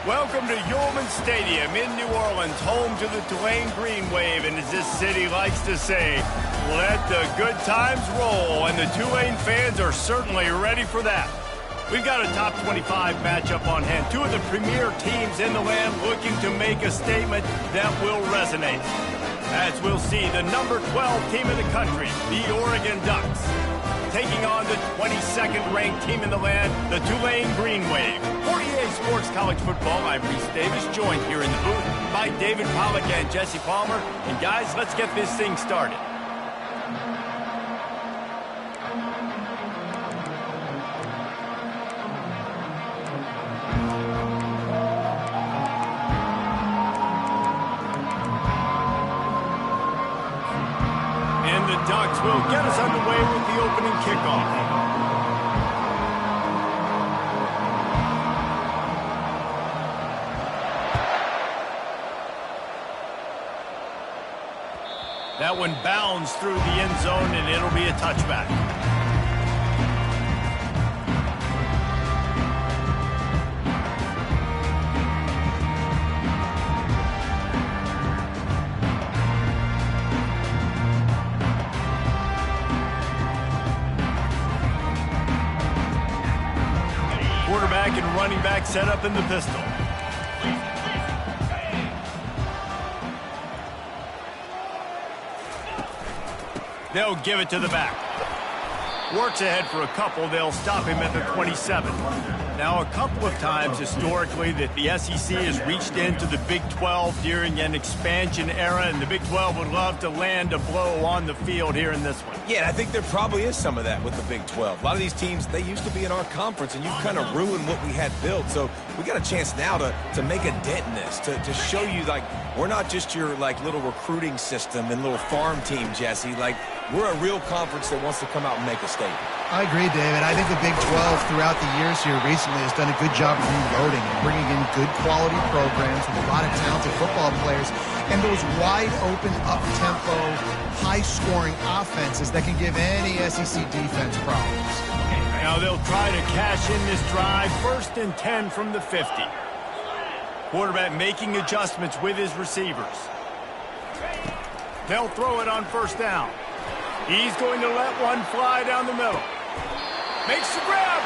Welcome to Yulman Stadium in New Orleans, home to the Tulane Green Wave, and as this city likes to say, let the good times roll, and the Tulane fans are certainly ready for that. We've got a top 25 matchup on hand, two of the premier teams in the land looking to make a statement that will resonate. As we'll see, the number 12 team in the country, the Oregon Ducks, taking on the 22nd ranked team in the land, the Tulane Green Wave. 48 Sports College Football, I'm Reese Davis, joined here in the booth by David Pollack and Jesse Palmer. And guys, let's get this thing started. And the Ducks will get us underway with the opening kickoff. That one bounds through the end zone, and it'll be a touchback. Quarterback and running back set up in the pistol. They'll give it to the back. Works ahead for a couple. They'll stop him at the 27. Now, a couple of times historically that the SEC has reached into the Big 12 during an expansion era, and the Big 12 would love to land a blow on the field here in this one. Yeah, I think there probably is some of that with the Big 12. A lot of these teams, they used to be in our conference, and you've kind of ruined what we had built. So we got a chance now to make a dent in this, to show you, like, we're not just your, like, little recruiting system and little farm team, Jesse. Like, we're a real conference that wants to come out and make a statement. I agree, David. I think the Big 12 throughout the years here recently has done a good job reloading and bringing in good quality programs with a lot of talented football players and those wide open, up-tempo, high-scoring offenses that can give any SEC defense problems. Now they'll try to cash in this drive. 1st and 10 from the 50. Quarterback making adjustments with his receivers. They'll throw it on 1st down. He's going to let one fly down the middle. Makes the grab.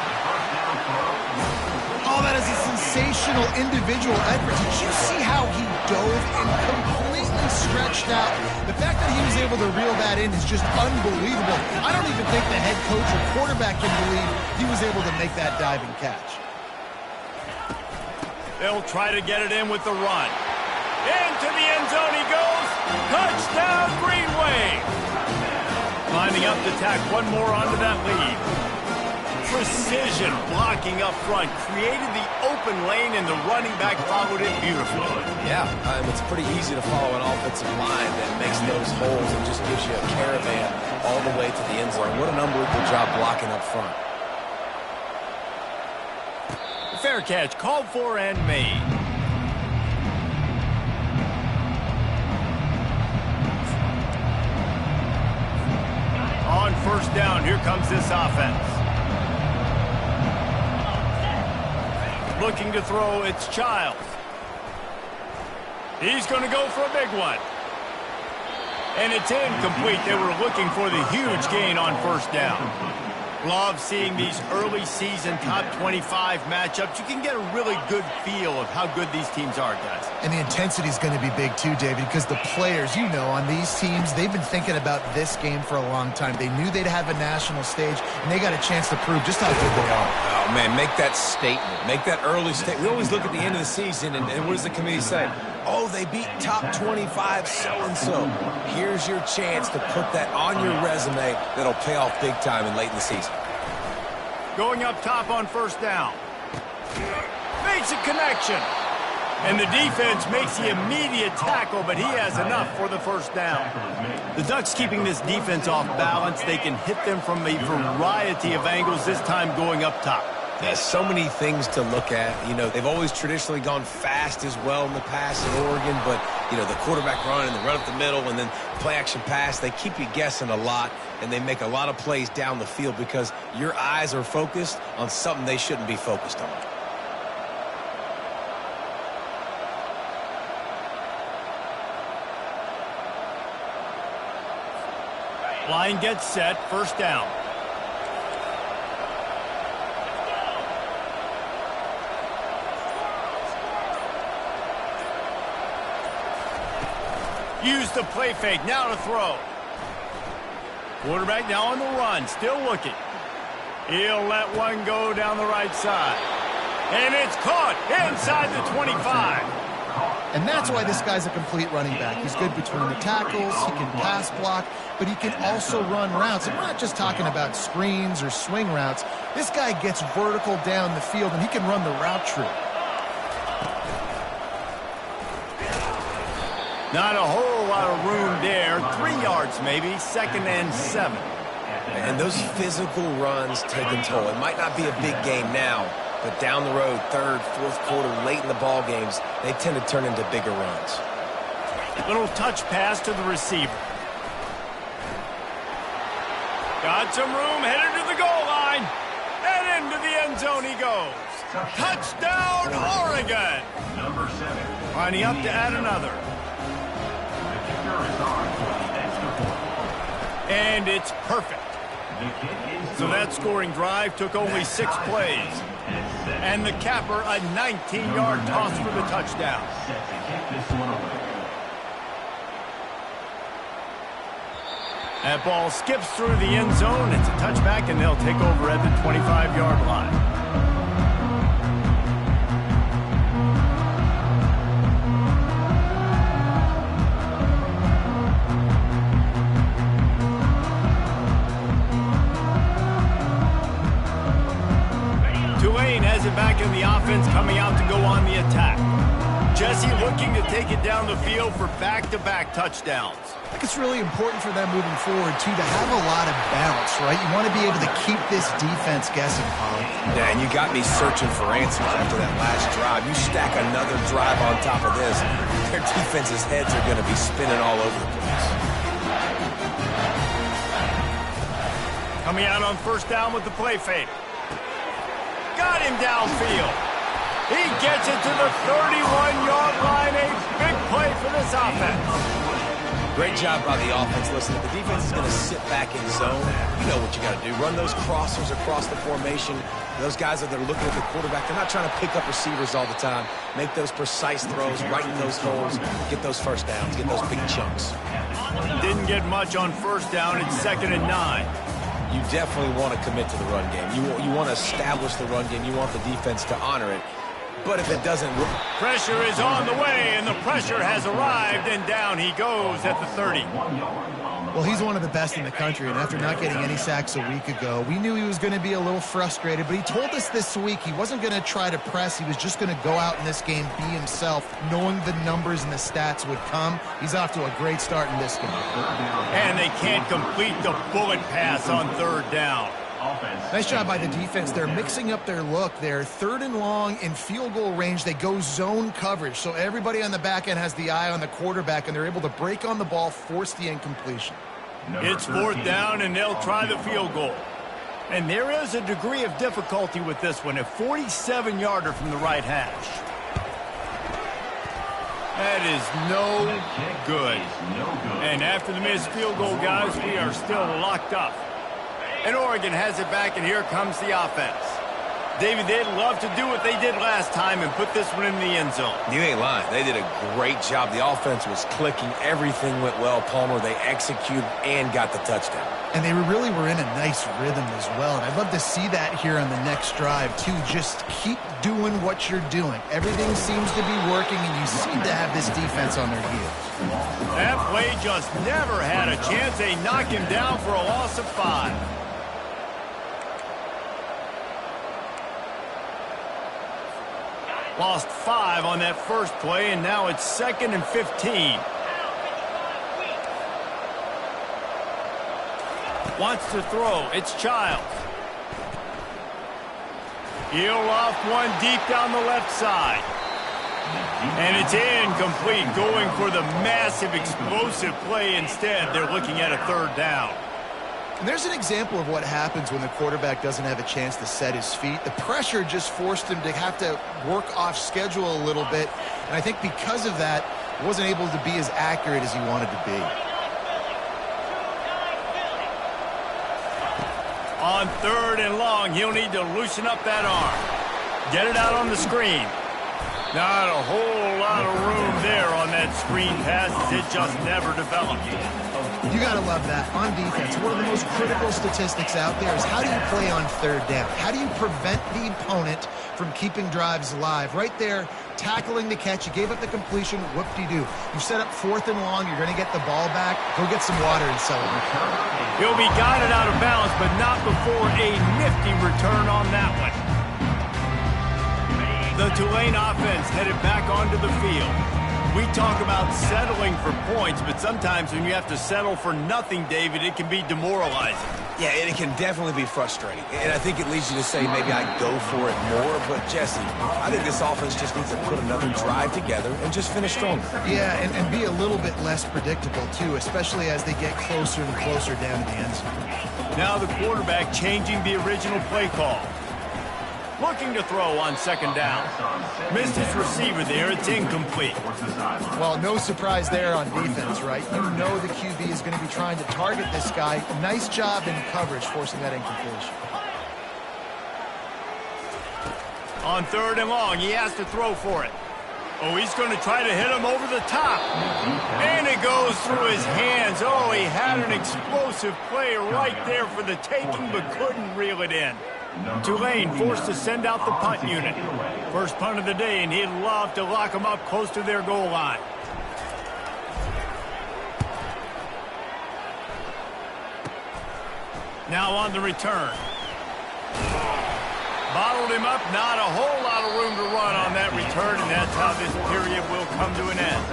Oh, that is a sensational individual effort. Did you see how he dove and completely stretched out? The fact that he was able to reel that in is just unbelievable. I don't even think the head coach or quarterback can believe he was able to make that diving catch. They'll try to get it in with the run. Into the end zone he goes. Touchdown, Green Wave. Lining up to tack one more onto that lead. Precision blocking up front. Created the open lane, and the running back followed it beautifully. Yeah, it's pretty easy to follow an offensive line that makes those holes and just gives you a caravan all the way to the end zone. What an unbelievable job blocking up front. Fair catch, called for and made. On 1st down, here comes this offense. Looking to throw, it's Childs. He's going to go for a big one. And it's incomplete. They were looking for the huge gain on 1st down. Love seeing these early season top 25 matchups. You can get a really good feel of how good these teams are, guys. And the intensity is going to be big too, David, because the players, you know, on these teams, they've been thinking about this game for a long time. They knew they'd have a national stage, and they got a chance to prove just how good they are. Oh, man, make that statement. Make that early statement. We always look at the end of the season, and what does the committee say? Oh, they beat top 25 so-and-so. Here's your chance to put that on your resume that'll pay off big time and late in the season. Going up top on 1st down. Makes a connection. And the defense makes the immediate tackle, but he has enough for the 1st down. The Ducks keeping this defense off balance. They can hit them from a variety of angles, this time going up top. There's so many things to look at. You know, they've always traditionally gone fast as well in the past in Oregon, but, you know, the quarterback run and the run up the middle and then play-action pass, they keep you guessing a lot, and they make a lot of plays down the field because your eyes are focused on something they shouldn't be focused on. Line gets set, first down. Use the play fake, now to throw. Quarterback now on the run, still looking. He'll let one go down the right side. And it's caught inside the 25. And that's why this guy's a complete running back. He's good between the tackles, he can pass block, but he can also run routes. And we're not just talking about screens or swing routes. This guy gets vertical down the field, and he can run the route tree. Not a whole lot of room there. 3 yards maybe, 2nd and 7. And those physical runs take a toll. It might not be a big game now, but down the road, 3rd, 4th quarter, late in the ball games, they tend to turn into bigger runs. Little touch pass to the receiver. Got some room, headed to the goal line. And into the end zone he goes. Touchdown, Oregon! Lining up to add another. And it's perfect. So that scoring drive took only 6 plays. And the capper, a 19-yard toss for the touchdown. That ball skips through the end zone. It's a touchback, and they'll take over at the 25-yard line. Tulane has it back in the offense, coming out to go on the attack. Jesse looking to take it down the field for back-to-back touchdowns. I think it's really important for them moving forward, too, to have a lot of balance, right? You want to be able to keep this defense guessing, Polly. Yeah, and you got me searching for answers after that last drive. You stack another drive on top of this, their defense's heads are going to be spinning all over the place. Coming out on first down with the play fake. Got him downfield. He gets it to the 31-yard line. A big play for this offense. Great job by the offense. Listen, if the defense is going to sit back in zone, you know what you got to do. Run those crossers across the formation. Those guys that are looking at the quarterback, they're not trying to pick up receivers all the time. Make those precise throws, right in those holes, get those first downs, get those big chunks. Didn't get much on first down. It's 2nd and 9. You definitely want to commit to the run game. You want to establish the run game. You want the defense to honor it. But if it doesn't work... Pressure is on the way, and the pressure has arrived, and down he goes at the 30. Well, he's one of the best in the country, and after not getting any sacks a week ago, we knew he was going to be a little frustrated, but he told us this week he wasn't going to try to press. He was just going to go out in this game, be himself, knowing the numbers and the stats would come. He's off to a great start in this game. And they can't complete the bullet pass on 3rd down. Nice job by the defense. They're mixing up their look. They're 3rd and long in field goal range. They go zone coverage, so everybody on the back end has the eye on the quarterback, and they're able to break on the ball, force the incompletion. It's 4th down, and they'll try the field goal. And there is a degree of difficulty with this one, a 47-yarder from the right hash. That is no good. And after the missed field goal, guys, we are still locked up. And Oregon has it back, and here comes the offense. David, they'd love to do what they did last time and put this one in the end zone. You ain't lying. They did a great job. The offense was clicking. Everything went well, Palmer. They executed and got the touchdown. And they really were in a nice rhythm as well. And I'd love to see that here on the next drive, too. Just keep doing what you're doing. Everything seems to be working, and you seem to have this defense on their heels. That play just never had a chance. They knock him down for a loss of 5. Lost 5 on that first play, and now it's 2nd and 15. Wants to throw. It's Childs. He'll off one deep down the left side. And it's incomplete, going for the massive explosive play instead. They're looking at a 3rd down. And there's an example of what happens when the quarterback doesn't have a chance to set his feet. The pressure just forced him to have to work off schedule a little bit. And I think because of that, he wasn't able to be as accurate as he wanted to be. On 3rd and long, he'll need to loosen up that arm. Get it out on the screen. Not a whole lot of room there on that screen pass. It just never developed. You got to love that. On defense, one of the most critical statistics out there is how do you play on 3rd down? How do you prevent the opponent from keeping drives alive? Right there, tackling the catch. You gave up the completion. Whoop-de-doo. You set up 4th and long. You're going to get the ball back. Go get some water and celebrate. He'll be guided out of bounds, but not before a nifty return on that one. The Tulane offense headed back onto the field. We talk about settling for points, but sometimes when you have to settle for nothing, David, it can be demoralizing. Yeah, and it can definitely be frustrating. And I think it leads you to say maybe I go for it more. But, Jesse, I think this offense just needs to put another drive together and just finish stronger. Yeah, and be a little bit less predictable, too, especially as they get closer and closer down to the end zone. Now the quarterback changing the original play call. Looking to throw on 2nd down. Missed his receiver there. It's incomplete. Well, no surprise there on defense, right? You know the QB is going to be trying to target this guy. Nice job in coverage forcing that incompletion. On 3rd and long, he has to throw for it. Oh, he's going to try to hit him over the top. And it goes through his hands. Oh, he had an explosive play right there for the taking, but couldn't reel it in. Tulane forced to send out the punt unit. First punt of the day, and he'd love to lock them up close to their goal line. Now on the return. Bottled him up, not a whole lot of room to run on that return, and that's how this period will come to an end.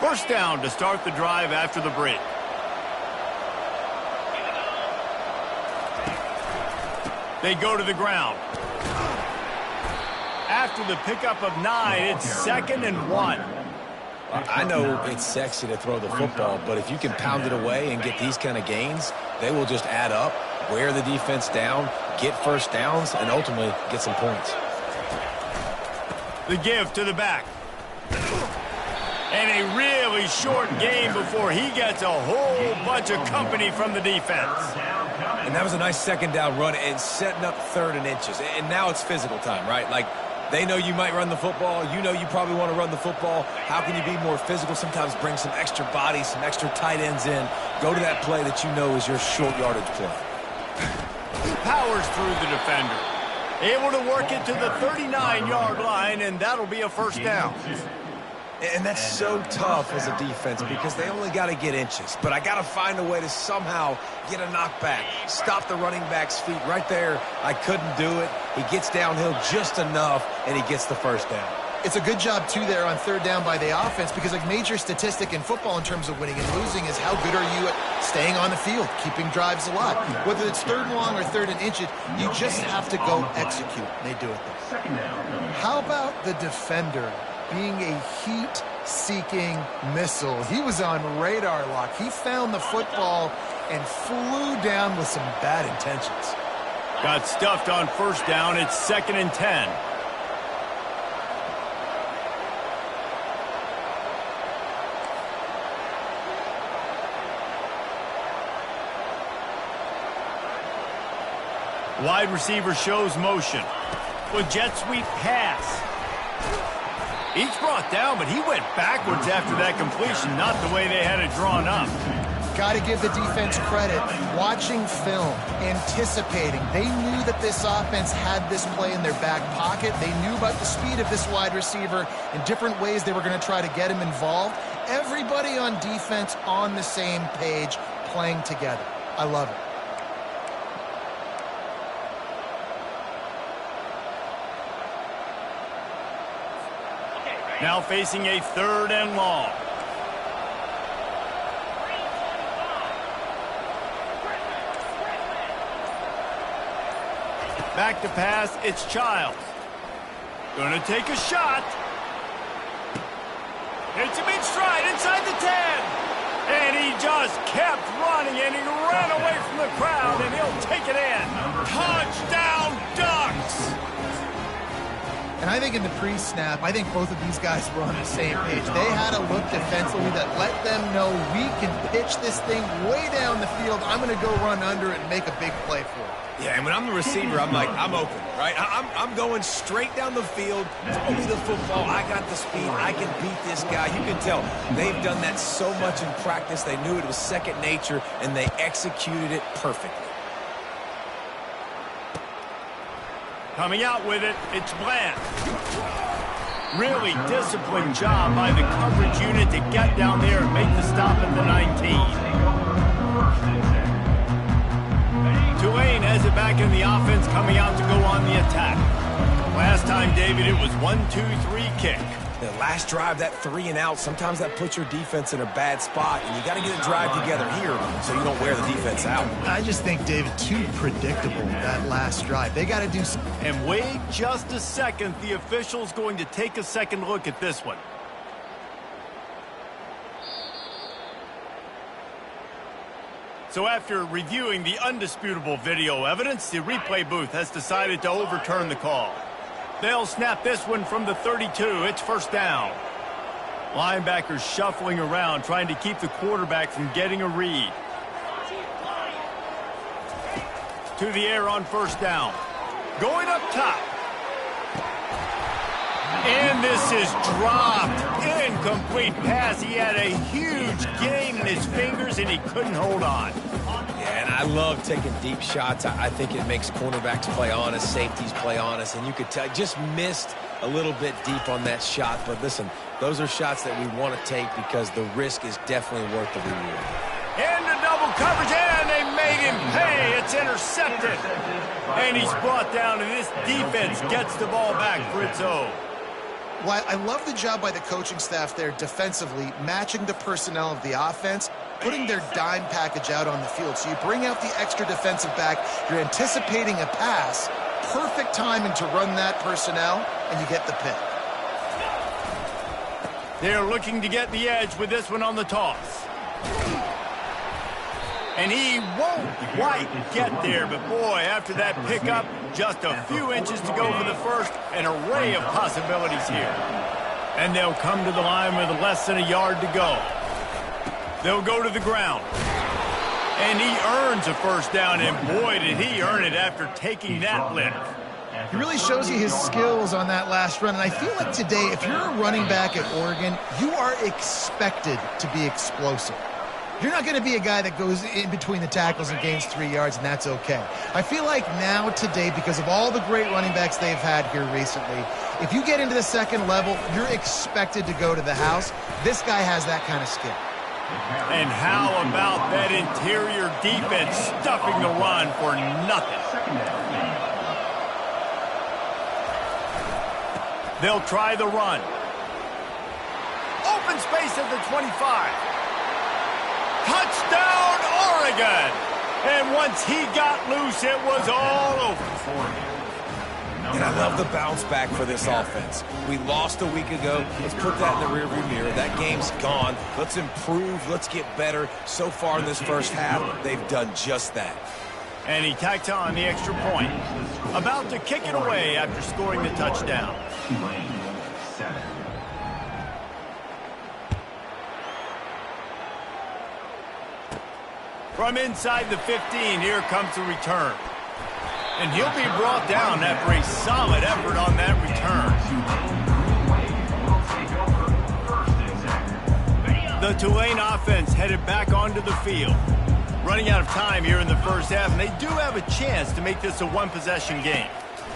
First down to start the drive after the break. They go to the ground. After the pickup of 9, it's 2nd and 1. I know it's sexy to throw the football, but if you can pound it away and get these kind of gains, they will just add up, wear the defense down, get first downs, and ultimately get some points. The give to the back. And a really short game before he gets a whole bunch of company from the defense. And that was a nice 2nd down run and setting up 3rd and inches. And now it's physical time, right? Like, they know you might run the football. You know you probably want to run the football. How can you be more physical? Sometimes bring some extra bodies, some extra tight ends in. Go to that play that you know is your short yardage play. Powers through the defender. Able to work it to the 39-yard line, and that'll be a first down. And that's so tough as a defense because they only got to get inches. But I got to find a way to somehow get a knockback, stop the running back's feet. Right there, I couldn't do it. He gets downhill just enough, and he gets the first down. It's a good job, too, there on 3rd down by the offense because a major statistic in football in terms of winning and losing is how good are you at staying on the field, keeping drives alive. Whether it's 3rd and long or 3rd and inches, you just have to go execute. They do it there. How about the defender being a heat-seeking missile? He was on radar lock. He found the football and flew down with some bad intentions. Got stuffed on first down. It's 2nd and 10. Wide receiver shows motion. With jet sweep pass. Each brought down, but he went backwards after that completion, not the way they had it drawn up. Got to give the defense credit. Watching film, anticipating. They knew that this offense had this play in their back pocket. They knew about the speed of this wide receiver and different ways they were going to try to get him involved. Everybody on defense on the same page, playing together. I love it. Now facing a 3rd and long. Back to pass, it's Childs. Gonna take a shot. Hits him in stride inside the 10. And he just kept running, and he ran away from the crowd, and he'll take it in. Touchdown, Ducks! And I think in the pre-snap, I think both of these guys were on the same page. They had a look defensively that let them know we can pitch this thing way down the field. I'm going to go run under it and make a big play for it. Yeah, and when I'm the receiver, I'm like, I'm open, right? I'm going straight down the field. Throw me the football. I got the speed. I can beat this guy. You can tell they've done that so much in practice. They knew it was second nature, and they executed it perfectly. Coming out with it, it's Bland. Really disciplined job by the coverage unit to get down there and make the stop at the 19. Tulane has it back in the offense, coming out to go on the attack. Last time, David, it was 1-2-3 kick. The last drive, that 3 and out, sometimes that puts your defense in a bad spot, and you got to get a drive together here so you don't wear the defense out. I just think, David, too predictable, that last drive. They got to do something. And wait just a second. The official's going to take a second look at this one. So after reviewing the undisputable video evidence, the replay booth has decided to overturn the call. They'll snap this one from the 32. It's first down. Linebackers shuffling around, trying to keep the quarterback from getting a read. To the air on first down. Going up top. And this is dropped. Incomplete pass. He had a huge gain in his fingers, and he couldn't hold on. Yeah, and I love taking deep shots. I think it makes cornerbacks play honest, safeties play honest, and you could tell just missed a little bit deep on that shot. But listen, those are shots that we want to take because the risk is definitely worth the reward. Into double coverage, and they made him pay. It's intercepted. And he's brought down, and this defense gets the ball back for its own. Well, I love the job by the coaching staff there defensively, matching the personnel of the offense, putting their dime package out on the field. So you bring out the extra defensive back, you're anticipating a pass, perfect timing to run that personnel, and you get the pick. They're looking to get the edge with this one on the toss. And he won't quite get there, but boy, after that pickup, just a few inches to go for the first, an array of possibilities here. And they'll come to the line with less than a yard to go. They'll go to the ground. And he earns a first down, and boy, did he earn it after taking that lift. He really shows you his skills on that last run, and I feel like today, if you're a running back at Oregon, you are expected to be explosive. You're not going to be a guy that goes in between the tackles and gains 3 yards, and that's okay. I feel like now, today, because of all the great running backs they've had here recently, if you get into the second level, you're expected to go to the house. This guy has that kind of skill. And how about that interior defense stuffing the run for nothing? They'll try the run. Open space at the 25. Touchdown, Oregon! And once he got loose, it was all over. And I love the bounce back for this offense. We lost a week ago. Let's put that in the rearview mirror. That game's gone. Let's improve. Let's get better. So far in this first half, they've done just that. And he tacks on the extra point. About to kick it away after scoring the touchdown. From inside the 15, here comes the return. And he'll be brought down after a solid effort on that return. The Tulane offense headed back onto the field. Running out of time here in the first half, and they do have a chance to make this a one-possession game.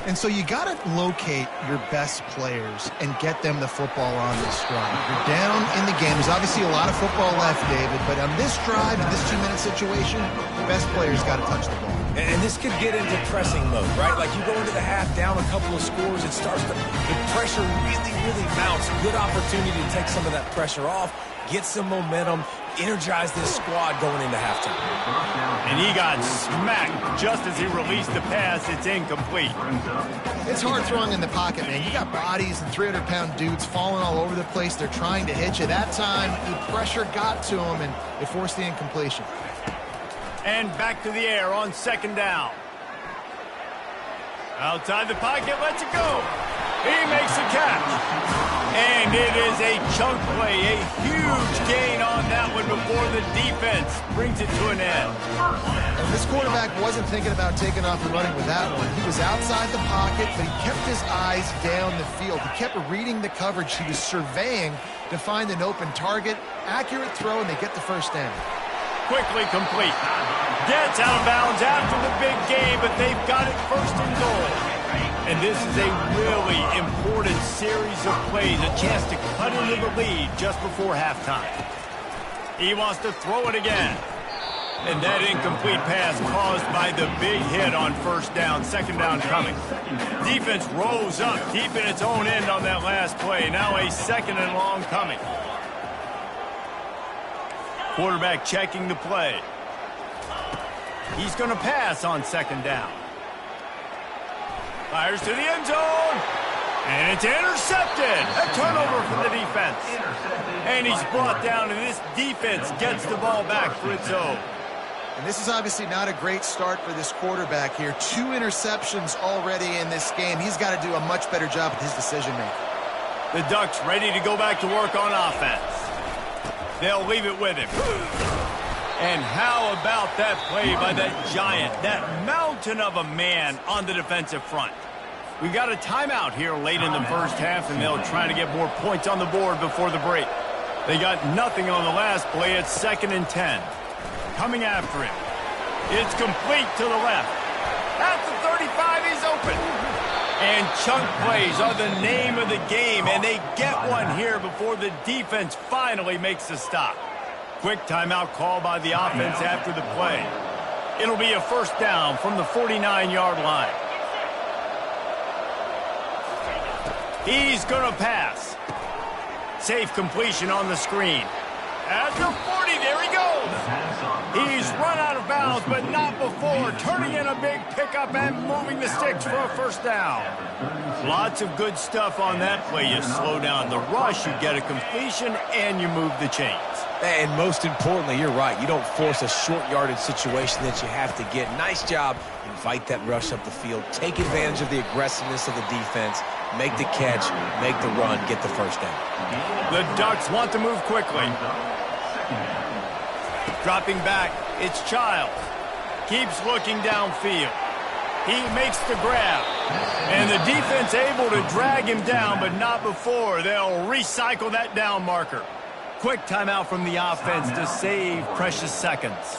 And so you got to locate your best players and get them the football on this drive. You're down in the game. There's obviously a lot of football left, David, but on this drive, in this 2-minute situation, the best players got to touch the ball. And this could get into pressing mode, right? Like you go into the half down a couple of scores, it starts to, the pressure really mounts. Good opportunity to take some of that pressure off, get some momentum, energize this squad going into halftime. And he got smacked just as he released the pass. It's incomplete. It's hard throwing in the pocket, man. You got bodies and 300-pound dudes falling all over the place. They're trying to hit you. That time, the pressure got to him, and it forced the incompletion. And back to the air on second down. Outside the pocket, lets it go. He makes the catch. And it is a chunk play, a huge gain on that one before the defense brings it to an end. And this quarterback wasn't thinking about taking off and running with that one. He was outside the pocket, but he kept his eyes down the field. He kept reading the coverage. He was surveying to find an open target. Accurate throw, and they get the first down. Quickly complete. Gets out of bounds after the big game, but they've got it first and goal. And this is a really important series of plays, a chance to cut into the lead just before halftime. He wants to throw it again. And that incomplete pass caused by the big hit on first down, second down coming. Defense rose up deep in its own end on that last play. Now a second and long coming. Quarterback checking the play. He's going to pass on second down. Fires to the end zone. And it's intercepted. A turnover for the defense. And he's brought down, and this defense gets the ball back for its own. And this is obviously not a great start for this quarterback here. 2 interceptions already in this game. He's got to do a much better job with his decision-making. The Ducks ready to go back to work on offense. They'll leave it with him. And how about that play by that giant, that mountain of a man on the defensive front? We got a timeout here late in the first half, and they'll try to get more points on the board before the break. They got nothing on the last play. It's 2nd and 10. Coming after him. It's complete to the left. At the 35, he's open. And chunk plays are the name of the game, and they get one here before the defense finally makes the stop. Quick timeout call by the offense after the play. It'll be a first down from the 49-yard line. He's going to pass. Safe completion on the screen. At the 40, there he goes. He's run out of bounds, but not before turning in a big pickup and moving the sticks for a first down. Lots of good stuff on that play. You slow down the rush, you get a completion, and you move the chains. And most importantly, you're right. You don't force a short yardage situation that you have to get. Nice job. Invite that rush up the field. Take advantage of the aggressiveness of the defense. Make the catch, make the run, get the first down. The Ducks want to move quickly. Dropping back, it's Childs. Keeps looking downfield. He makes the grab. And the defense able to drag him down, but not before. They'll recycle that down marker. Quick timeout from the offense to save precious seconds.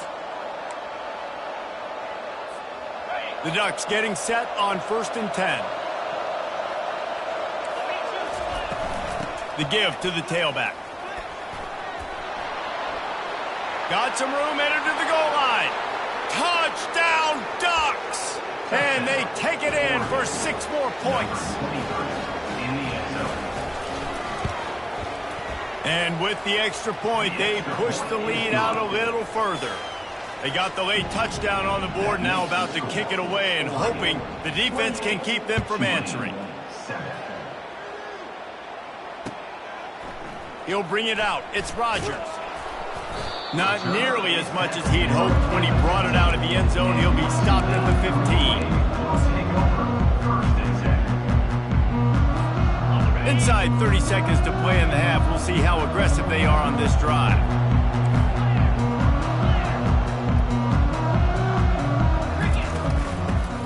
The Ducks getting set on 1st and 10. The give to the tailback. Got some room, entered to the goal line. Touchdown, Ducks! And they take it in for 6 more points. And with the extra point, they push the lead out a little further. They got the late touchdown on the board, now about to kick it away and hoping the defense can keep them from answering. He'll bring it out. It's Rodgers. Not nearly as much as he'd hoped when he brought it out of the end zone. He'll be stopped at the 15. Inside 30 seconds to play in the half. We'll see how aggressive they are on this drive.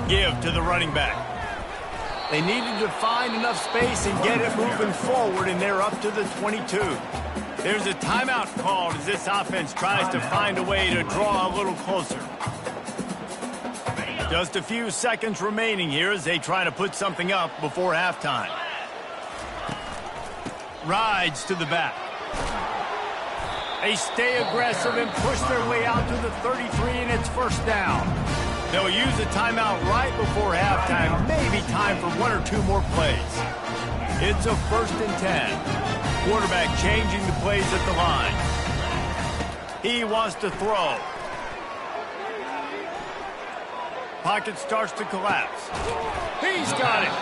Give to the running back. They needed to find enough space and get it moving forward, and they're up to the 22. There's a timeout called as this offense tries to find a way to draw a little closer. Just a few seconds remaining here as they try to put something up before halftime. Rides to the back. They stay aggressive and push their way out to the 33, and it's first down. They'll use a timeout right before halftime, maybe time for 1 or 2 more plays. It's a 1st and 10. Quarterback changing the plays at the line. He wants to throw. Pocket starts to collapse. He's got it.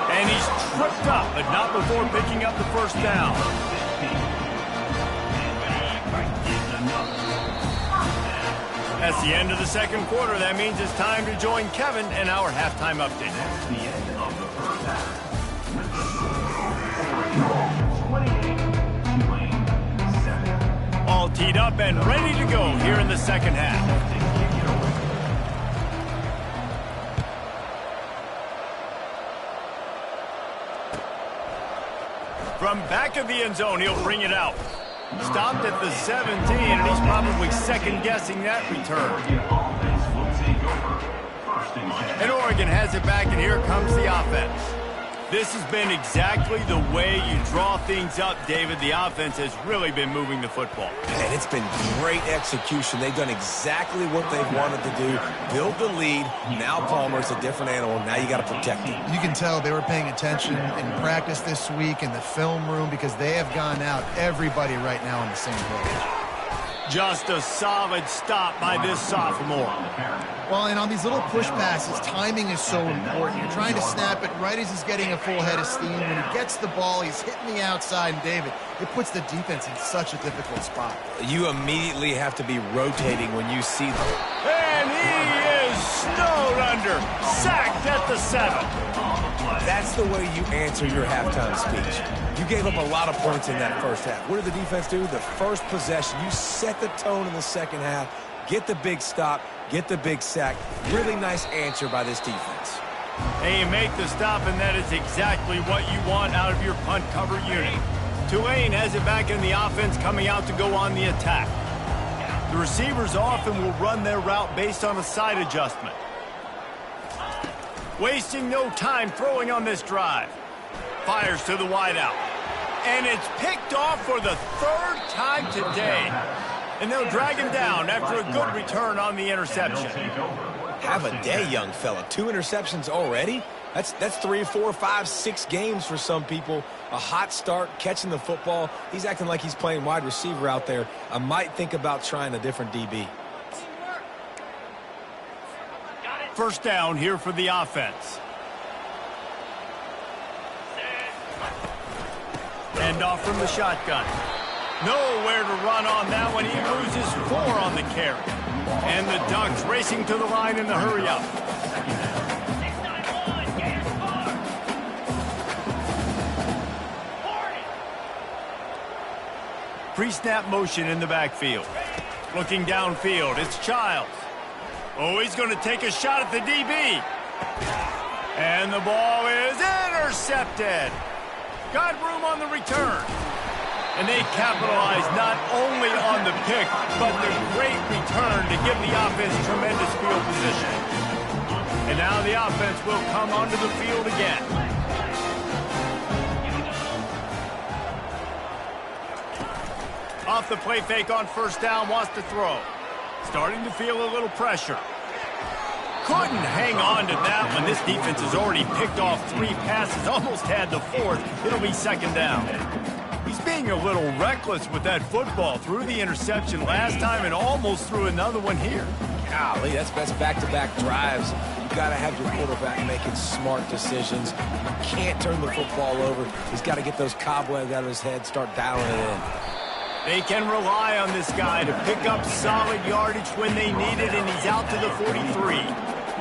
And he's tripped up, but not before picking up the 1st down. That's the end of the 2nd quarter. That means it's time to join Kevin in our halftime update. That's the end of the 1st half. Tulane 7. All teed up and ready to go here in the 2nd half. From back of the end zone, he'll bring it out. Stopped at the 17, and he's probably second-guessing that return. And Oregon has it back, and here comes the offense. This has been exactly the way you draw things up, David. The offense has really been moving the football. And it's been great execution. They've done exactly what they've wanted to do. Build the lead. Now Palmer's a different animal. Now you got to protect him. You can tell they were paying attention in practice this week in the film room because they have gone out, everybody right now on the same page. Just a solid stop by this sophomore. Well, and on these little push passes, timing is so important. You're trying to snap it right as he's getting a full head of steam. When he gets the ball, he's hitting the outside, and David, it puts the defense in such a difficult spot. You immediately have to be rotating when you see them. And he is snowed under, sacked at the 7. That's the way you answer your halftime speech. You gave up a lot of points in that 1st half. What did the defense do? The first possession, you set the tone in the 2nd half, get the big stop, get the big sack. Really nice answer by this defense. And you make the stop, and that is exactly what you want out of your punt cover unit. Tulane has it back in the offense, coming out to go on the attack. The receivers often will run their route based on a side adjustment. Wasting no time throwing on this drive. Fires to the wideout. And it's picked off for the 3rd time today. And they'll drag him down after a good return on the interception. Have a day, young fella. 2 interceptions already? That's 3, 4, 5, 6 games for some people. A hot start, catching the football. He's acting like he's playing wide receiver out there. I might think about trying a different DB. 1st down here for the offense. End off from the shotgun. Nowhere to run on that one. He loses 4 on the carry. And the Ducks racing to the line in the hurry-up. Pre-snap motion in the backfield. Looking downfield, it's Childs. Oh, he's going to take a shot at the DB. And the ball is intercepted. Got room on the return. And they capitalize not only on the pick, but the great return to give the offense tremendous field position. And now the offense will come onto the field again. Off the play fake on 1st down, wants to throw. Starting to feel a little pressure. Couldn't hang on to that one. This defense has already picked off 3 passes, almost had the 4th. It'll be 2nd down. He's being a little reckless with that football. Threw the interception last time and almost threw another one here. Golly, that's back-to-back drives. You got to have your quarterback making smart decisions. You can't turn the football over. He's got to get those cobwebs out of his head, start dialing it in. They can rely on this guy to pick up solid yardage when they need it, and he's out to the 43.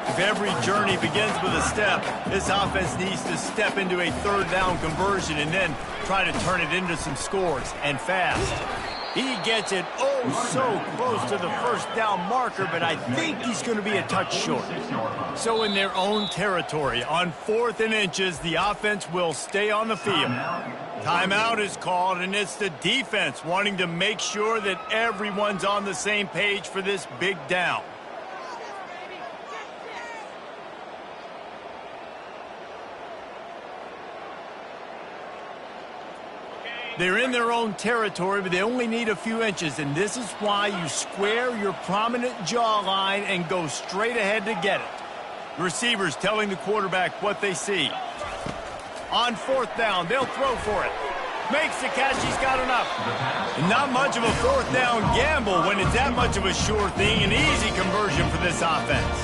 If every journey begins with a step, this offense needs to step into a 3rd down conversion and then try to turn it into some scores, and fast. He gets it so close to the 1st down marker, but I think he's going to be a touch short. So in their own territory, on 4th and inches, the offense will stay on the field. Timeout is called, and it's the defense wanting to make sure that everyone's on the same page for this big down. They're in their own territory, but they only need a few inches, and this is why you square your prominent jawline and go straight ahead to get it. The receiver's telling the quarterback what they see. On fourth down, they'll throw for it. Makes the catch, he's got enough. Not much of a fourth down gamble when it's that much of a sure thing, an easy conversion for this offense.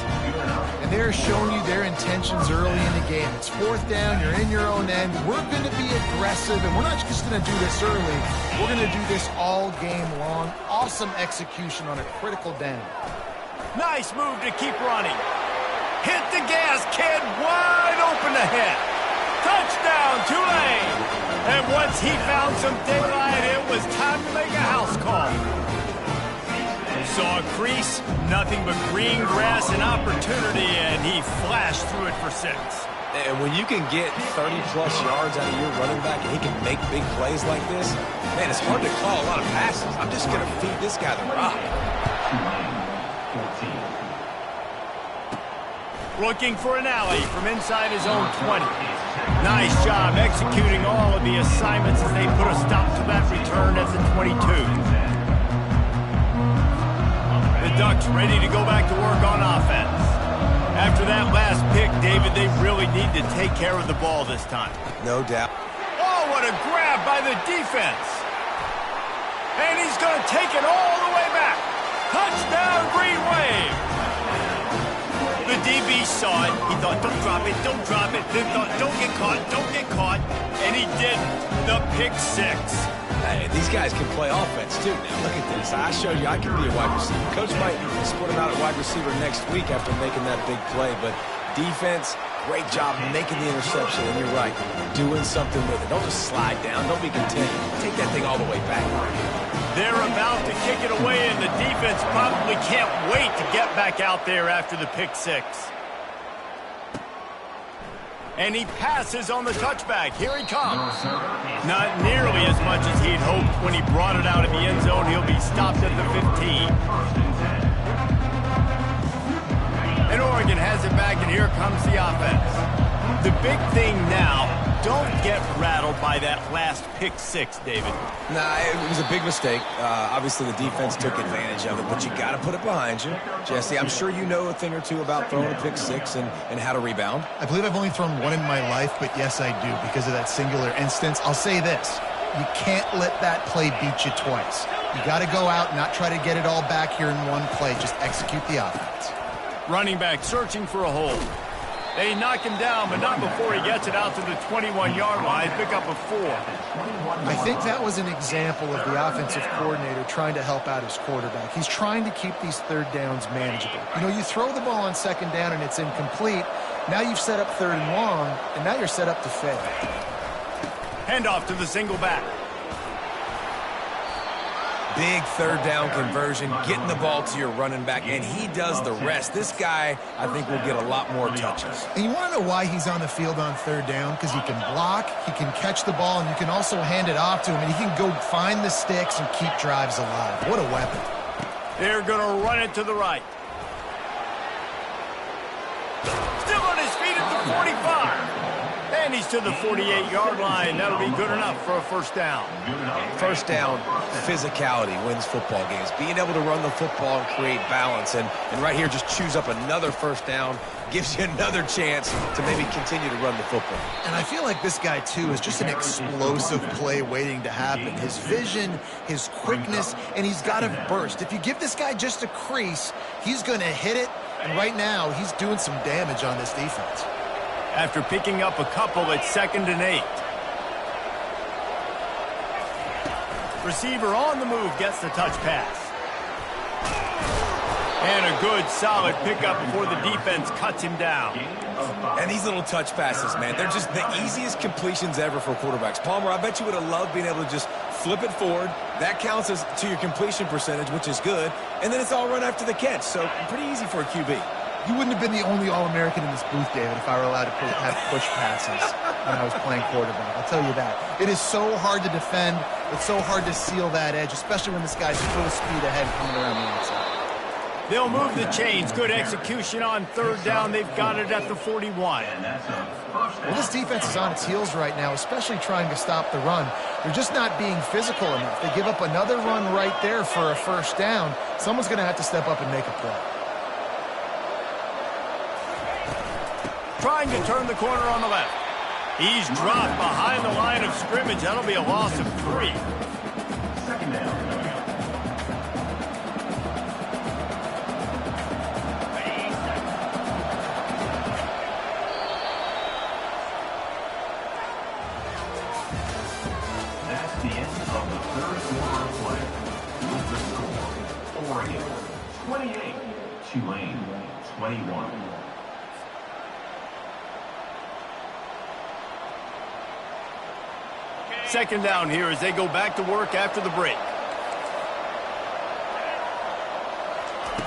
And they're showing you their intentions early in the game. It's fourth down, you're in your own end. We're going to be aggressive, and we're not just going to do this early. We're going to do this all game long. Awesome execution on a critical down. Nice move to keep running. Hit the gas, kid, wide open ahead. Touchdown, Tulane! And once he found some daylight, it was time to make a house call. Saw a crease, nothing but green grass and opportunity, and he flashed through it for 6. And when you can get 30-plus yards out of your running back and he can make big plays like this, man, it's hard to call a lot of passes. I'm just going to feed this guy the rock. Looking for an alley from inside his own 20. Nice job executing all of the assignments as they put a stop to that return at the 22. The Ducks ready to go back to work on offense. After that last pick, David, they really need to take care of the ball this time. No doubt. Oh, what a grab by the defense. And he's going to take it all the way back. Touchdown, Green Wave. The DB saw it. He thought, don't drop it, don't drop it. Then thought, don't get caught, don't get caught. And he didn't. The pick 6. Hey, these guys can play offense, too. Now, look at this. I showed you I can be a wide receiver. Coach might split him out at wide receiver next week after making that big play. But defense, great job making the interception. And you're right, doing something with it. Don't just slide down. Don't be content. Take that thing all the way back. They're about to kick it away, and the defense probably can't wait to get back out there after the pick 6. And he passes on the touchback. Here he comes. Not nearly as much as he'd hoped when he brought it out of the end zone. He'll be stopped at the 15. And Oregon has it back, and here comes the offense. The big thing now, don't get rattled by that last pick 6, David. Nah, it was a big mistake. Obviously, the defense took advantage of it, but you got to put it behind you. Jesse, I'm sure you know a thing or two about throwing a pick 6 and how to rebound. I believe I've only thrown one in my life, but yes, I do because of that singular instance. I'll say this. You can't let that play beat you twice. You got to go out and not try to get it all back here in one play. Just execute the offense. Running back searching for a hole. They knock him down, but not before he gets it out to the 21-yard line. Pick up a 4. I think that was an example of the offensive coordinator trying to help out his quarterback. He's trying to keep these third downs manageable. You know, you throw the ball on second down and it's incomplete. Now you've set up third and long, and now you're set up to fail. Handoff to the single back. Big third down conversion, getting the ball to your running back, and he does the rest. This guy, I think, will get a lot more touches. And you want to know why he's on the field on third down? Because he can block, he can catch the ball, and you can also hand it off to him, and he can go find the sticks and keep drives alive. What a weapon. They're going to run it to the right. Still on his feet at the 45. And he's to the 48-yard line. That'll be good enough for a first down. First down, physicality wins football games. Being able to run the football and create balance. And right here, just choose up another first down. Gives you another chance to maybe continue to run the football. And I feel like this guy, too, is just an explosive play waiting to happen. His vision, his quickness, and he's got a burst. If you give this guy just a crease, he's going to hit it. And right now, he's doing some damage on this defense. After picking up a couple at 2nd and 8. Receiver on the move gets the touch pass. And a good, solid pickup before the defense cuts him down. And these little touch passes, man, they're just the easiest completions ever for quarterbacks. Palmer, I bet you would have loved being able to just flip it forward. That counts as to your completion percentage, which is good. And then it's all run after the catch, so pretty easy for a QB. You wouldn't have been the only All-American in this booth, David, if I were allowed to have push passes when I was playing quarterback. I'll tell you that. It is so hard to defend. It's so hard to seal that edge, especially when this guy's full speed ahead coming around the outside. They'll move the chains. Good execution on third down. They've got it at the 41. Well, this defense is on its heels right now, especially trying to stop the run. They're just not being physical enough. They give up another run right there for a first down. Someone's going to have to step up and make a play. Trying to turn the corner on the left. He's dropped behind the line of scrimmage. That'll be a loss of 3. Second down. That's the end of the third quarter of play. With the score, Oregon 28, Tulane 21. Second down here as they go back to work after the break.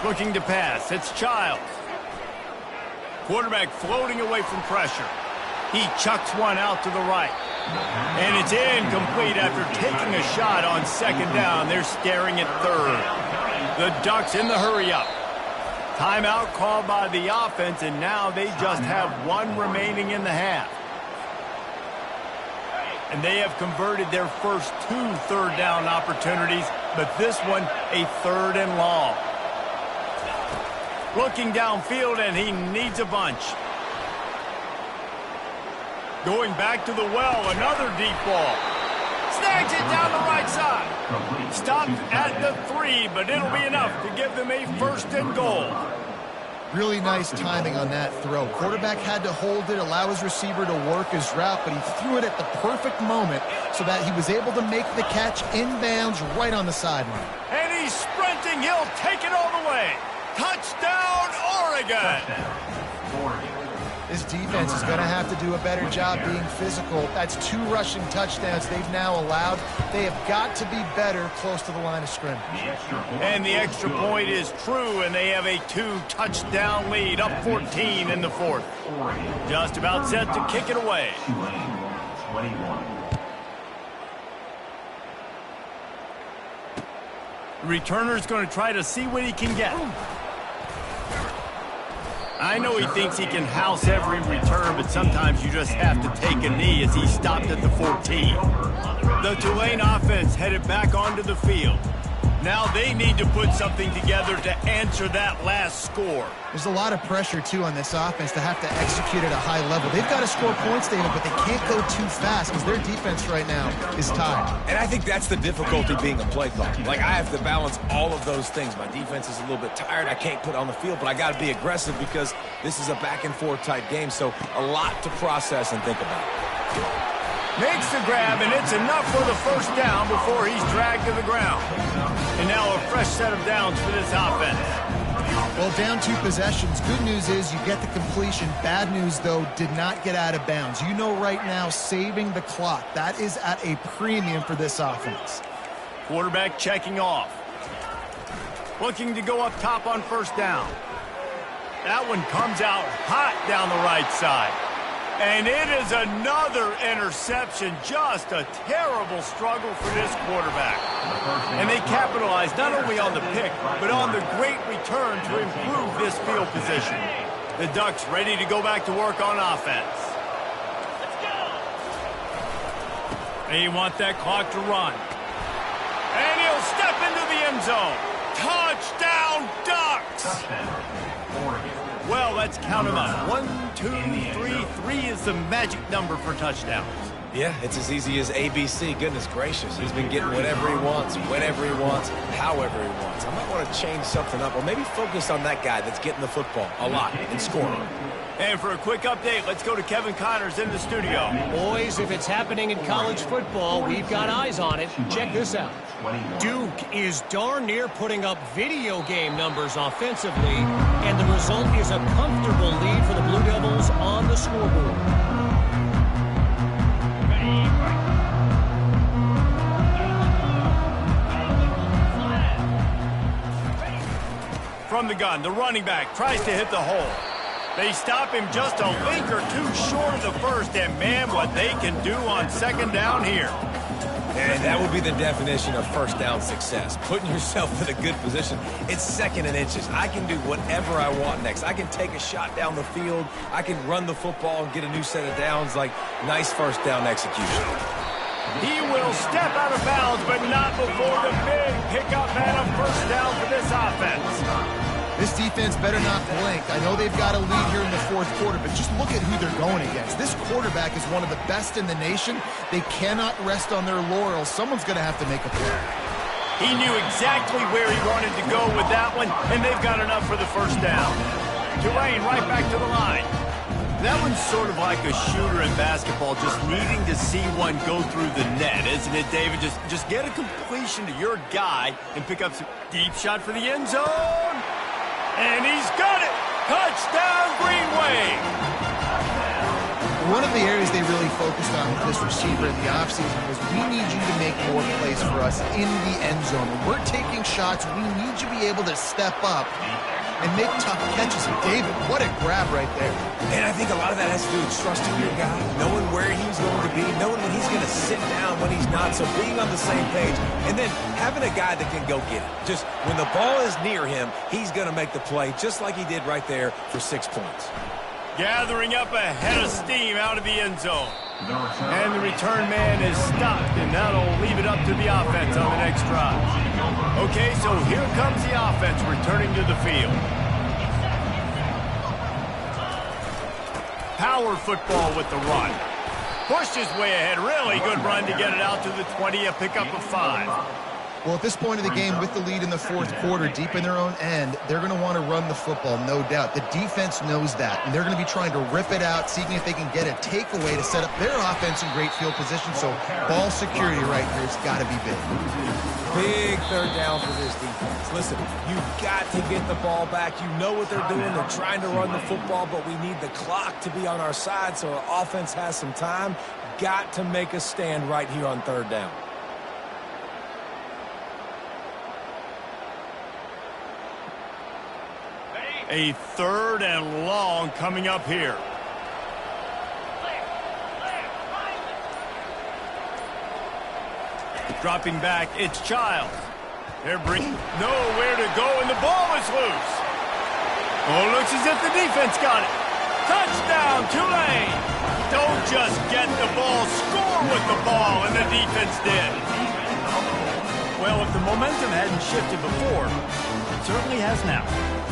Looking to pass. It's Childs. Quarterback floating away from pressure. He chucks one out to the right. And it's incomplete after taking a shot on second down. They're staring at third. The Ducks in the hurry-up. Timeout called by the offense, and now they just have one remaining in the half. And they have converted their first 2 third down opportunities, but this one a 3rd and long. Looking downfield, and he needs a bunch. Going back to the well, another deep ball. Snags it down the right side. Stopped at the 3, but it'll be enough to give them a 1st and goal. Really nice timing on that throw. Quarterback had to hold it, allow his receiver to work his route, but he threw it at the perfect moment so that he was able to make the catch inbounds right on the sideline. And he's sprinting. He'll take it all the way. Touchdown, Oregon. This defense is going to have to do a better job being physical. That's 2 rushing touchdowns they've now allowed. They have got to be better close to the line of scrimmage. And the extra point is true, and they have a 2-touchdown lead, up 14 in the 4th. Just about set to kick it away. The returner's going to try to see what he can get. I know he thinks he can house every return, but sometimes you just have to take a knee as he stopped at the 14. The Tulane offense headed back onto the field. Now they need to put something together to answer that last score. There's a lot of pressure, too, on this offense to have to execute at a high level. They've got to score points, David, but they can't go too fast because their defense right now is tired. And I think that's the difficulty being a play caller. Like, I have to balance all of those things. My defense is a little bit tired. I can't put on the field, but I got to be aggressive because this is a back-and-forth type game, so a lot to process and think about. Makes the grab, and it's enough for the 1st down before he's dragged to the ground. And now a fresh set of downs for this offense. Well, down 2 possessions. Good news is you get the completion. Bad news, though, did not get out of bounds. You know right now, saving the clock. That is at a premium for this offense. Quarterback checking off. Looking to go up top on 1st down. That one comes out hot down the right side. And it is another interception. Just a terrible struggle for this quarterback. And they capitalize not only on the pick, but on the great return to improve this field position. The Ducks ready to go back to work on offense. They want that clock to run. And he'll step into the end zone. Touchdown, Ducks! Well, let's count them up. 1, 2, 3. 3 is the magic number for touchdowns. Yeah, it's as easy as ABC. Goodness gracious. He's been getting whatever he wants, whenever he wants, however he wants. I might want to change something up or maybe focus on that guy that's getting the football a lot and scoring. And for a quick update, let's go to Kevin Connors in the studio. Boys, if it's happening in college football, we've got eyes on it. Check this out. Duke is darn near putting up video game numbers offensively, and the result is a comfortable lead for the Blue Devils on the scoreboard. From the gun, the running back tries to hit the hole. They stop him just a link or 2 short of the 1st, and man, what they can do on 2nd down here. And that would be the definition of first down success. Putting yourself in a good position. It's 2nd and inches. I can do whatever I want next. I can take a shot down the field. I can run the football and get a new set of downs. Like, nice first down execution. He will step out of bounds, but not before the big pickup and a first down for this offense. This defense better not blink. I know they've got a lead here in the 4th quarter, but just look at who they're going against. This quarterback is one of the best in the nation. They cannot rest on their laurels. Someone's going to have to make a play. He knew exactly where he wanted to go with that one, and they've got enough for the first down. Tulane right back to the line. That one's sort of like a shooter in basketball, just needing to see one go through the net, isn't it, David? Just get a completion to your guy and pick up some deep shot for the end zone. And he's got it! Touchdown, Green Wave! One of the areas they really focused on with this receiver in the offseason was we need you to make more plays for us in the end zone. When we're taking shots, we need you to be able to step up and make tough catches. And David, what a grab right there. And I think a lot of that has to do with trusting your guy, knowing where he's going to be, knowing when he's going to sit down, when he's not, so being on the same page, and then having a guy that can go get it. Just when the ball is near him, he's going to make the play, just like he did right there for 6 points. Gathering up a head of steam out of the end zone. And the return man is stopped, and that'll leave it up to the offense on the next drive. Okay, so here comes the offense returning to the field. Power football with the run. Pushed his way ahead. Really good run to get it out to the 20, a pickup of 5. Well, at this point of the game, with the lead in the 4th quarter, deep in their own end, they're going to want to run the football, no doubt. The defense knows that, and they're going to be trying to rip it out, seeing if they can get a takeaway to set up their offense in great field position. So ball security right here has got to be big. Big 3rd down for this defense. Listen, you've got to get the ball back. You know what they're doing. They're trying to run the football, but we need the clock to be on our side so our offense has some time. Got to make a stand right here on 3rd down. A 3rd and long coming up here. Dropping back, it's Childs. They're bringing nowhere to go, and the ball is loose. Oh, looks as if the defense got it. Touchdown, Tulane! Don't just get the ball, score with the ball, and the defense did. Well, if the momentum hadn't shifted before, it certainly has now.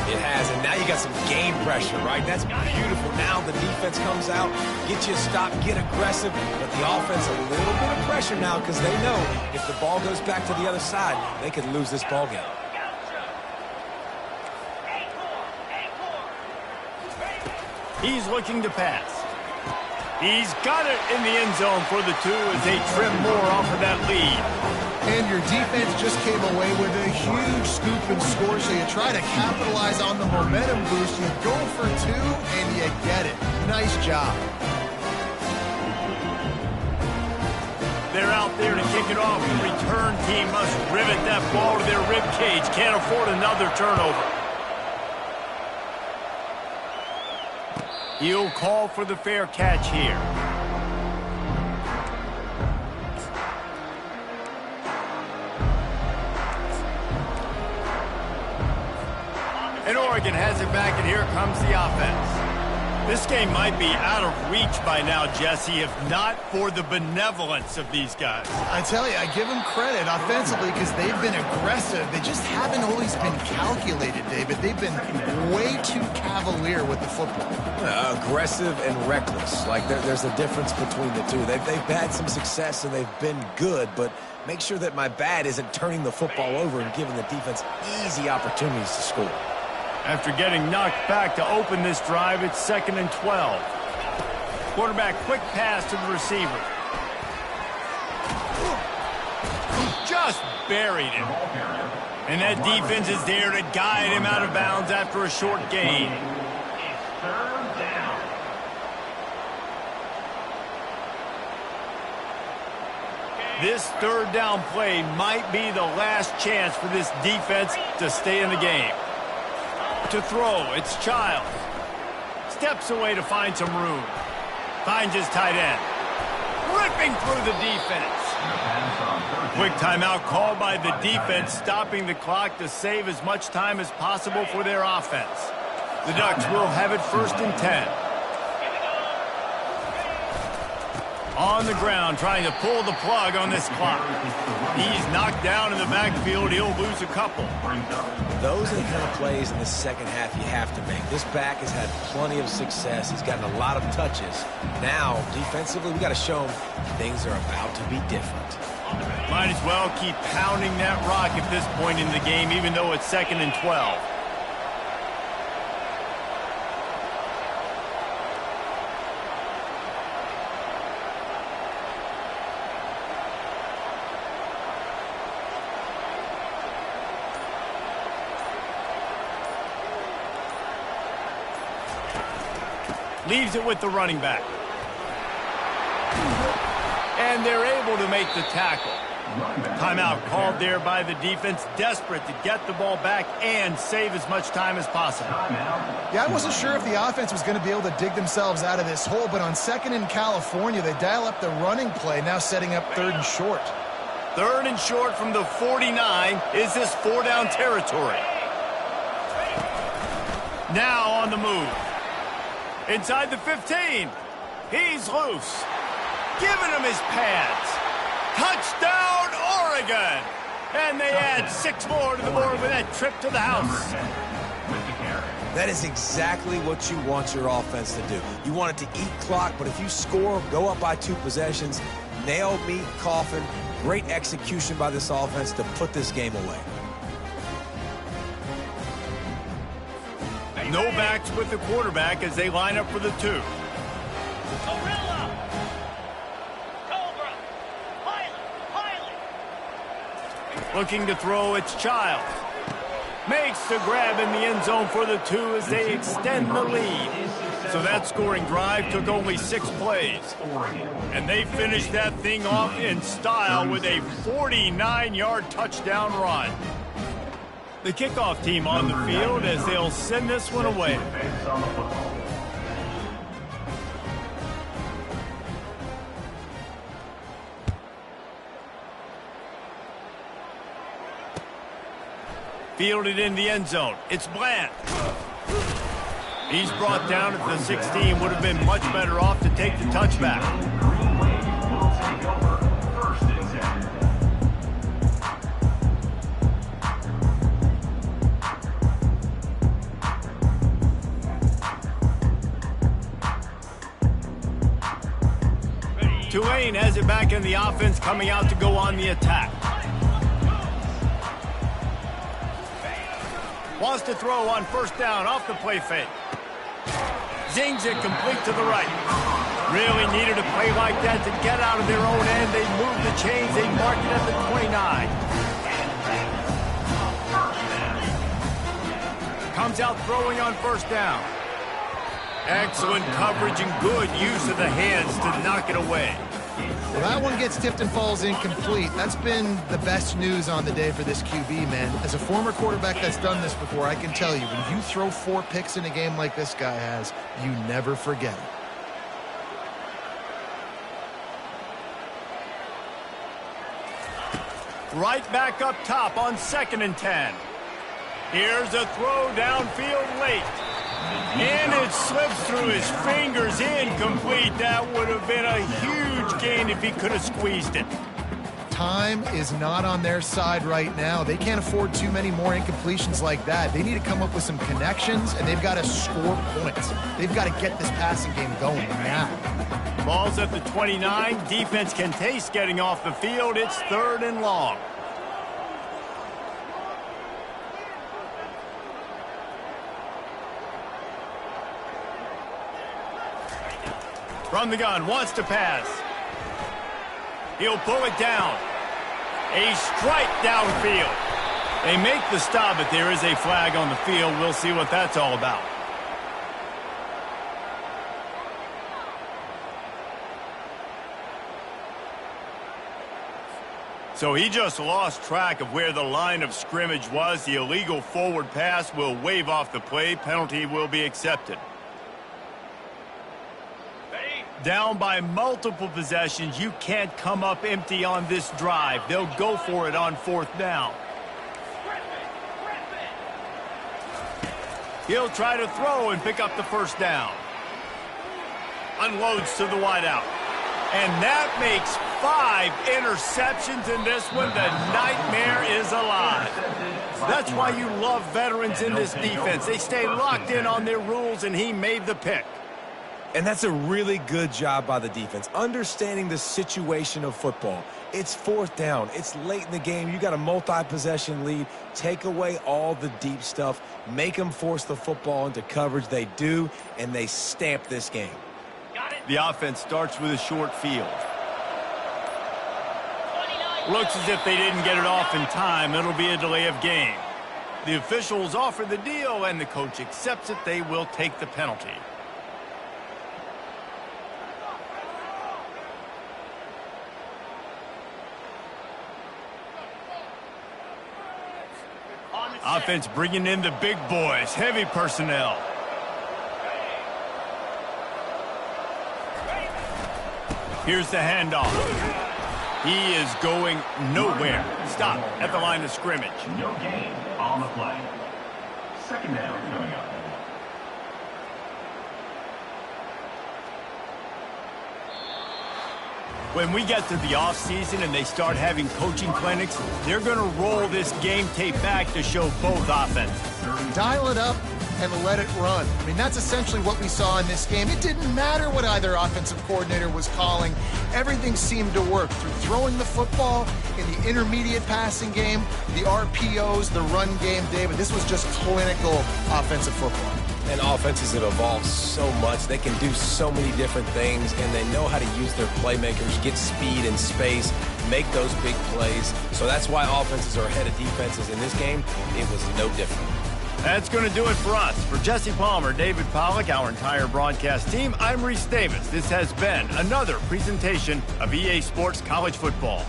It has, and now you got some game pressure, right? That's beautiful. Now the defense comes out, get you a stop, get aggressive, but the offense a little bit of pressure now because they know if the ball goes back to the other side, they could lose this ball game. He's looking to pass. He's got it in the end zone for the 2 as they trim more off of that lead. And your defense just came away with a huge scoop and score, so you try to capitalize on the momentum boost. You go for 2, and you get it. Nice job. They're out there to kick it off. The return team must rivet that ball to their rib cage. Can't afford another turnover. He'll call for the fair catch here. And Oregon has it back, and here comes the offense. This game might be out of reach by now, Jesse, if not for the benevolence of these guys. I tell you, I give them credit offensively because they've been aggressive. They just haven't always been calculated, David. They've been way too cavalier with the football. Aggressive and reckless. Like there's a difference between the two. They've had some success and they've been good, but make sure that my bad isn't turning the football over and giving the defense easy opportunities to score. After getting knocked back to open this drive, it's 2nd and 12. Quarterback quick pass to the receiver. Just buried him. And that defense is there to guide him out of bounds after a short gain. This 3rd down play might be the last chance for this defense to stay in the game. To throw, it's Childs. Steps away to find some room. Finds his tight end. Ripping through the defense. Quick timeout called by the defense, stopping the clock to save as much time as possible for their offense. The Ducks will have it 1st and 10. On the ground, trying to pull the plug on this clock. He's knocked down in the backfield. He'll lose a couple. Those are the kind of plays in the second half you have to make. This back has had plenty of success. He's gotten a lot of touches. Now, defensively, we got to show him things are about to be different. Might as well keep pounding that rock at this point in the game, even though it's 2nd and 12. Leaves it with the running back. And they're able to make the tackle. Timeout called there by the defense, desperate to get the ball back and save as much time as possible. Yeah, I wasn't sure if the offense was going to be able to dig themselves out of this hole, but on 2nd in California, they dial up the running play, now setting up 3rd and short. 3rd and short from the 49. Is this 4-down territory? Now on the move. Inside the 15. He's loose. Giving him his pads. Touchdown, Oregon! And they add 6 more to the board with that trip to the house. That is exactly what you want your offense to do. You want it to eat clock, but if you score, go up by 2 possessions, nail, meet, coffin, great execution by this offense to put this game away. No backs with the quarterback as they line up for the 2. Looking to throw, it's Child. Makes the grab in the end zone for the 2 as they extend the lead. So that scoring drive took only 6 plays. And they finished that thing off in style with a 49-yard touchdown run. The kickoff team on the field as they'll send this one away. Fielded in the end zone. It's Bland. He's brought down at the 16. Would have been much better off to take the touchback. Tulane has it back in the offense, coming out to go on the attack. Wants to throw on 1st down off the play fake. Zings it complete to the right. Really needed a play like that to get out of their own end. They move the chains. They mark it at the 29. Comes out throwing on 1st down. Excellent coverage and good use of the hands to knock it away. Well, that one gets tipped and falls incomplete. That's been the best news on the day for this QB, man. As a former quarterback that's done this before, I can tell you, when you throw 4 picks in a game like this guy has, you never forget it. Right back up top on 2nd and 10. Here's a throw downfield late. And it slips through his fingers, incomplete. That would have been a huge gain if he could have squeezed it. Time is not on their side right now. They can't afford too many more incompletions like that. They need to come up with some connections, and they've got to score points. They've got to get this passing game going now. Ball's at the 29. Defense can taste getting off the field. It's 3rd and long. From the gun, wants to pass. He'll pull it down. A strike downfield. They make the stop, but there is a flag on the field. We'll see what that's all about. So he just lost track of where the line of scrimmage was. The illegal forward pass will wave off the play. Penalty will be accepted. Down by multiple possessions, you can't come up empty on this drive. They'll go for it on 4th down. He'll try to throw and pick up the 1st down. Unloads to the wideout. And that makes 5 interceptions in this one. The nightmare is alive. That's why you love veterans in this defense. They stay locked in on their rules, and he made the pick. And that's a really good job by the defense, understanding the situation of football. It's 4th down. It's late in the game. You got a multi-possession lead. Take away all the deep stuff. Make them force the football into coverage. They do, and they stamp this game. The offense starts with a short field. Looks as if they didn't get it off in time. It'll be a delay of game. The officials offer the deal, and the coach accepts it. They will take the penalty. Offense bringing in the big boys, heavy personnel. Here's the handoff. He is going nowhere. Stop at the line of scrimmage. No gain on the play. 2nd down coming up. When we get to the offseason and they start having coaching clinics, they're going to roll this game tape back to show both offenses. Dial it up and let it run. I mean, that's essentially what we saw in this game. It didn't matter what either offensive coordinator was calling. Everything seemed to work through throwing the football in the intermediate passing game, the RPOs, the run game, David. This was just clinical offensive football. And offenses have evolved so much. They can do so many different things, and they know how to use their playmakers, get speed and space, make those big plays. So that's why offenses are ahead of defenses. In this game, it was no different. That's going to do it for us. For Jesse Palmer, David Pollack, our entire broadcast team, I'm Reese Davis. This has been another presentation of EA Sports College Football.